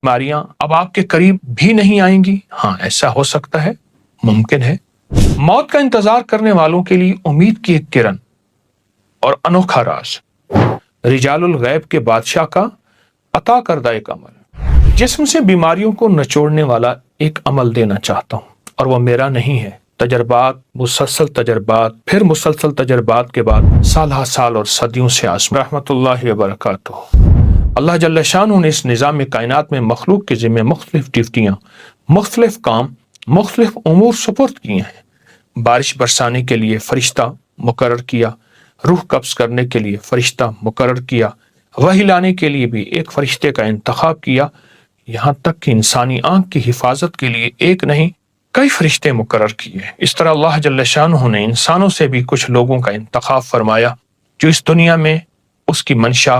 بیماریاں اب آپ کے قریب بھی نہیں آئیں گی؟ ہاں، ایسا ہو سکتا ہے، ممکن ہے۔ موت کا انتظار کرنے والوں کے لیے امید کی ایک کرن اور انوکھا راز، رجال الغیب کے بادشاہ کا عطا کردہ ایک عمل، جسم سے بیماریوں کو نچوڑنے والا ایک عمل دینا چاہتا ہوں، اور وہ میرا نہیں ہے۔ تجربات، مسلسل تجربات، پھر مسلسل تجربات کے بعد سالہ سال اور صدیوں سے آسمان رحمۃ اللہ وبرکاتہ۔ اللہ جل شانہ نے اس نظام کائنات میں مخلوق کے ذمہ مختلف ڈیوٹیاں، مختلف کام، مختلف امور سپرد کیے ہیں۔ بارش برسانے کے لیے فرشتہ مقرر کیا، روح قبض کرنے کے لیے فرشتہ مقرر کیا، وحی لانے کے لیے بھی ایک فرشتے کا انتخاب کیا، یہاں تک کہ انسانی آنکھ کی حفاظت کے لیے ایک نہیں کئی فرشتے مقرر کیے۔ اس طرح اللہ جل شانہ نے انسانوں سے بھی کچھ لوگوں کا انتخاب فرمایا جو اس دنیا میں اس کی منشا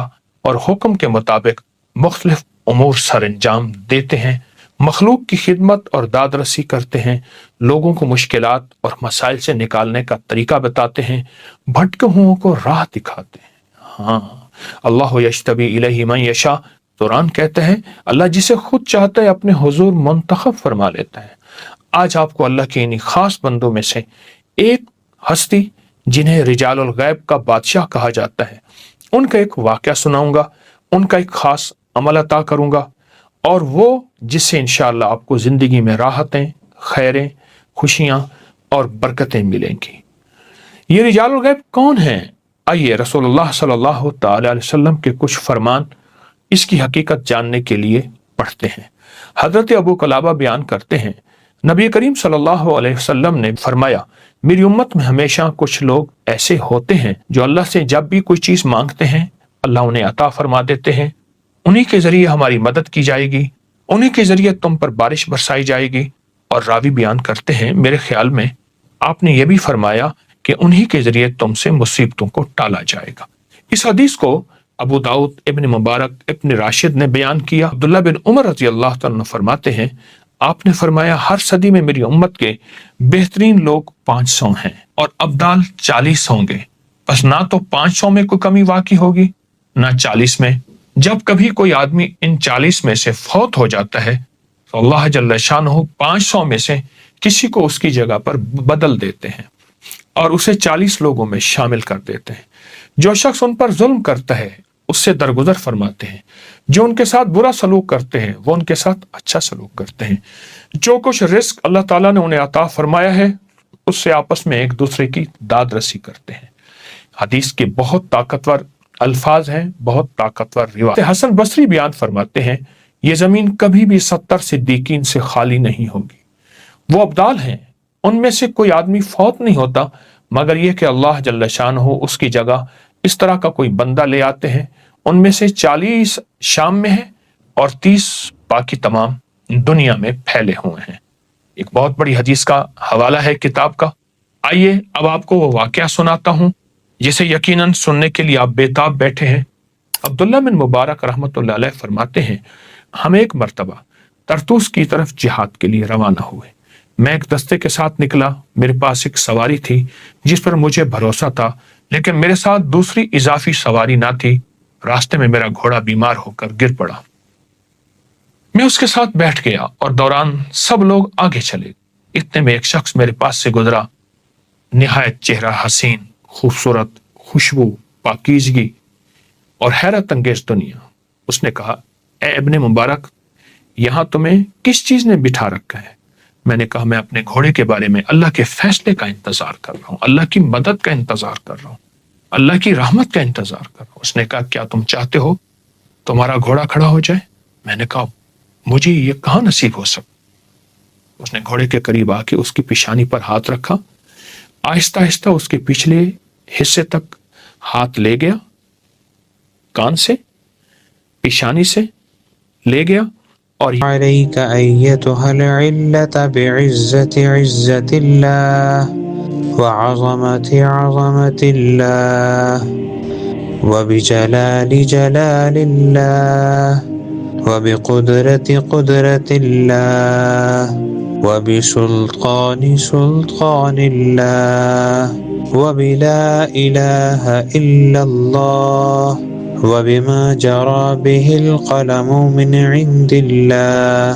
اور حکم کے مطابق مختلف امور سر انجام دیتے ہیں، مخلوق کی خدمت اور داد رسی کرتے ہیں، لوگوں کو مشکلات اور مسائل سے نکالنے کا طریقہ بتاتے ہیں، بھٹکے ہوئوں کو راہ دکھاتے ہیں۔ ہاں، اللہ یجتبی الیہ من یشاء، قرآن کہتے ہیں اللہ جسے خود چاہتا ہے اپنے حضور منتخب فرما لیتا ہے۔ آج آپ کو اللہ کے انہی خاص بندوں میں سے ایک ہستی جنہیں رجال الغیب کا بادشاہ کہا جاتا ہے، ان کا ایک واقعہ سناؤں گا، ان کا ایک خاص عمل عطا کروں گا، اور وہ جس سے انشاءاللہ آپ کو زندگی میں راحتیں، خیریں، خوشیاں اور برکتیں ملیں گی۔ یہ رجال الغیب کون ہیں؟ آئیے رسول اللہ صلی اللہ تعالی علیہ وسلم کے کچھ فرمان اس کی حقیقت جاننے کے لیے پڑھتے ہیں۔ حضرت ابو قلابہ بیان کرتے ہیں نبی کریم صلی اللہ علیہ وسلم نے فرمایا میری امت میں ہمیشہ کچھ لوگ ایسے ہوتے ہیں جو اللہ سے جب بھی کوئی چیز مانگتے ہیں اللہ انہیں عطا فرما دیتے ہیں، انہی کے ذریعے ہماری مدد کی جائے گی، انہی کے ذریعے تم پر بارش برسائی جائے گی۔ اور راوی بیان کرتے ہیں میرے خیال میں آپ نے یہ بھی فرمایا کہ انہی کے ذریعے تم سے مصیبتوں کو ٹالا جائے گا۔ اس حدیث کو ابو داؤد، ابن مبارک، ابن راشد نے بیان کیا۔ عبداللہ بن عمر رضی اللہ تعالیٰ فرماتے ہیں آپ نے فرمایا ہر صدی میں میری امت کے بہترین لوگ 500 ہیں اور ابدال 40 ہوں گے، بس نہ تو 500 میں کوئی کمی واقع ہوگی نہ 40 میں۔ جب کبھی کوئی آدمی ان 40 میں سے فوت ہو جاتا ہے تو اللہ جل شانہ 500 میں سے کسی کو اس کی جگہ پر بدل دیتے ہیں اور اسے 40 لوگوں میں شامل کر دیتے ہیں۔ جو شخص ان پر ظلم کرتا ہے اس سے درگزر فرماتے ہیں، جو ان کے ساتھ برا سلوک کرتے ہیں وہ ان کے ساتھ اچھا سلوک کرتے ہیں، جو کچھ رزق اللہ تعالیٰ نے انہیں عطا فرمایا ہے اس سے آپس میں ایک دوسرے کی داد رسی کرتے ہیں۔ حدیث کے بہت طاقتور الفاظ ہیں، بہت طاقتور روایت۔ حسن بصری بیان فرماتے ہیں یہ زمین کبھی بھی 70 صدیقین سے خالی نہیں ہوگی۔ وہ ابدال ہیں، ان میں سے کوئی آدمی فوت نہیں ہوتا مگر یہ کہ اللہ جل شانہ اس کی جگہ اس طرح کا کوئی بندہ لے آتے ہیں، ان میں سے 40 شام میں ہیں اور 30 باقی تمام دنیا میں پھیلے ہوئے ہیں۔ ایک بہت بڑی حدیث کا حوالہ ہے کتاب کا۔ آئیے اب آپ کو وہ واقعہ سناتا ہوں جسے یقیناً سننے کے لیے آپ بےتاب بیٹھے ہیں۔ عبداللہ بن مبارک رحمۃ اللہ علیہ فرماتے ہیں ہم ایک مرتبہ طرطوس کی طرف جہاد کے لیے روانہ ہوئے۔ میں ایک دستے کے ساتھ نکلا، میرے پاس ایک سواری تھی جس پر مجھے بھروسہ تھا، لیکن میرے ساتھ دوسری اضافی سواری نہ تھی۔ راستے میں میرا گھوڑا بیمار ہو کر گر پڑا، میں اس کے ساتھ بیٹھ گیا اور دوران سب لوگ آگے چلے۔ اتنے میں ایک شخص میرے پاس سے گزرا، نہایت چہرہ حسین، خوبصورت، خوشبو، پاکیزگی اور حیرت انگیز دنیا۔ اس نے کہا اے ابن مبارک، یہاں تمہیں کس چیز نے بٹھا رکھا ہے؟ میں نے کہا میں اپنے گھوڑے کے بارے میں اللہ کے فیصلے کا انتظار کر رہا ہوں، اللہ کی مدد کا انتظار کر رہا ہوں، اللہ کی رحمت کا انتظار کر رہا ہوں۔ اس نے کہا کیا تم چاہتے ہو تمہارا گھوڑا کھڑا ہو جائے؟ میں نے کہا مجھے یہ کہاں نصیب ہو سکتا۔ اس نے گھوڑے کے قریب آ کے اس کی پیشانی پر ہاتھ رکھا، آہستہ آہستہ اس کے پچھلے حصے تک ہاتھ لے گیا، کان سے، پیشانی سے لے گیا، اور عليك أيتها العلة بعزة عزة الله وعظمة عظمة الله وبجلال جلال الله وبقدرة قدرة الله وبسلطان سلطان الله وبلا إله إلا الله وبما جرى به القلم من عند الله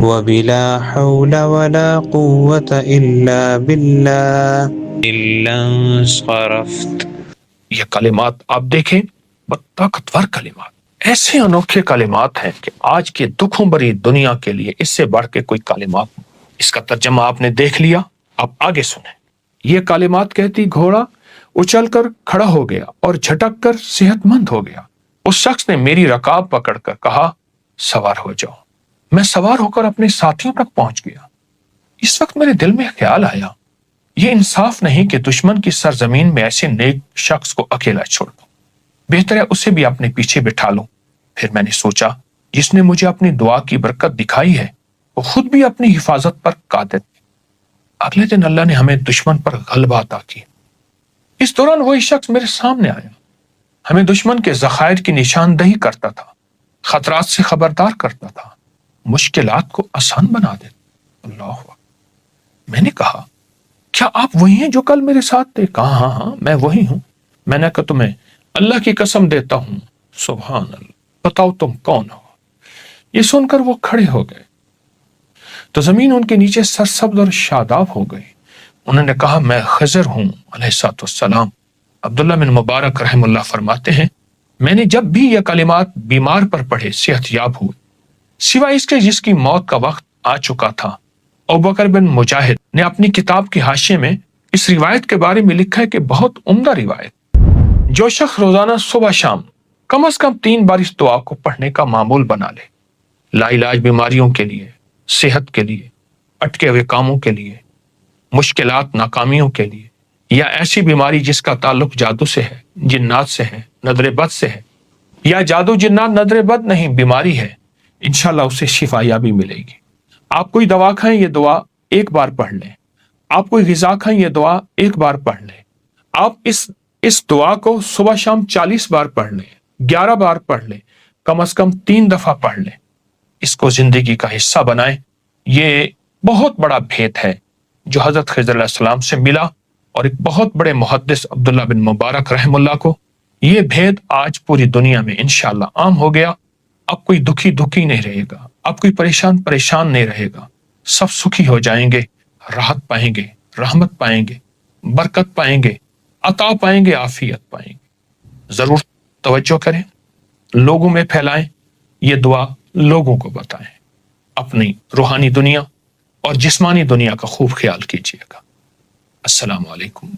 وبلا حول ولا قوة إلا بالله إلا انصرفت. یہ کلمات آپ دیکھیں، بہت طاقتور کلمات، ایسے انوکھے کلمات ہیں کہ آج کے دکھوں بری دنیا کے لیے اس سے بڑھ کے کوئی کلمات نہیں۔ اس کا ترجمہ آپ نے دیکھ لیا، آپ آگے سنیں۔ یہ کلمات کہتی گھوڑا اچل کر کھڑا ہو گیا اور جھٹک کر صحت مند ہو گیا۔ اس شخص نے میری رکاب پکڑ کر کہا سوار ہو جاؤ۔ میں سوار ہو کر اپنے ساتھیوں تک پہنچ گیا۔ اس وقت میرے دل میں خیال آیا، یہ انصاف نہیں کہ دشمن کی سرزمین میں ایسے نیک شخص کو اکیلا چھوڑ دوں، بہتر ہے اسے بھی اپنے پیچھے بٹھا لوں۔ پھر میں نے سوچا جس نے مجھے اپنی دعا کی برکت دکھائی ہے وہ خود بھی اپنی حفاظت پر قادر ہے۔ اگلے دن اللہ نے ہمیں دشمن پر غلبہ عطا کیا۔ اس دوران وہی شخص میرے سامنے آیا، ہمیں دشمن کے ذخائر کی نشاندہی کرتا تھا، خطرات سے خبردار کرتا تھا، مشکلات کو آسان بنا دیتا۔ اللہ اکبر۔ میں نے کہا کیا آپ وہی ہیں جو کل میرے ساتھ تھے؟ کہا ہاں میں وہی ہوں۔ میں نے کہا تمہیں اللہ کی قسم دیتا ہوں، سبحان اللہ، بتاؤ تم کون ہو؟ یہ سن کر وہ کھڑے ہو گئے تو زمین ان کے نیچے سرسبز اور شاداب ہو گئی۔ انہوں نے کہا میں خضر ہوں علیہ السلام۔ عبداللہ بن مبارک رحم اللہ فرماتے ہیں میں نے جب بھی یہ کلمات بیمار پر پڑھے صحت یاب ہوئے، سوائے اس کے جس کی موت کا وقت آ چکا تھا۔ ابوبکر بن مجاہد نے اپنی کتاب کے حاشیے میں اس روایت کے بارے میں لکھا ہے کہ بہت عمدہ روایت۔ جو شخص روزانہ صبح شام کم از کم 3 بار اس دعا کو پڑھنے کا معمول بنا لے، لا علاج بیماریوں کے لیے، صحت کے لیے، اٹکے ہوئے کاموں کے لیے، مشکلات ناکامیوں کے لیے، یا ایسی بیماری جس کا تعلق جادو سے ہے، جنات سے ہے، نظر بد سے ہے، یا جادو جنات نظر بد نہیں بیماری ہے، انشاءاللہ اسے شفا یابی ملے گی۔ آپ کوئی دوا کھائیں یہ دعا 1 بار پڑھ لیں، آپ کوئی غذا کھائیں یہ دعا 1 بار پڑھ لیں، آپ اس دعا کو صبح شام 40 بار پڑھ لیں، 11 بار پڑھ لیں، کم از کم 3 دفعہ پڑھ لیں، اس کو زندگی کا حصہ بنائیں۔ یہ بہت بڑا بھید ہے جو حضرت خضر علیہ السلام سے ملا، اور ایک بہت بڑے محدث عبداللہ بن مبارک رحم اللہ کو یہ بھید آج پوری دنیا میں انشاءاللہ عام ہو گیا۔ اب کوئی دکھی نہیں رہے گا، اب کوئی پریشان نہیں رہے گا، سب سکھی ہو جائیں گے، راحت پائیں گے، رحمت پائیں گے، برکت پائیں گے، عطا پائیں گے، عافیت پائیں گے۔ ضرور توجہ کریں، لوگوں میں پھیلائیں، یہ دعا لوگوں کو بتائیں، اپنی روحانی دنیا اور جسمانی دنیا کا خوب خیال کیجیے گا۔ السلام علیکم۔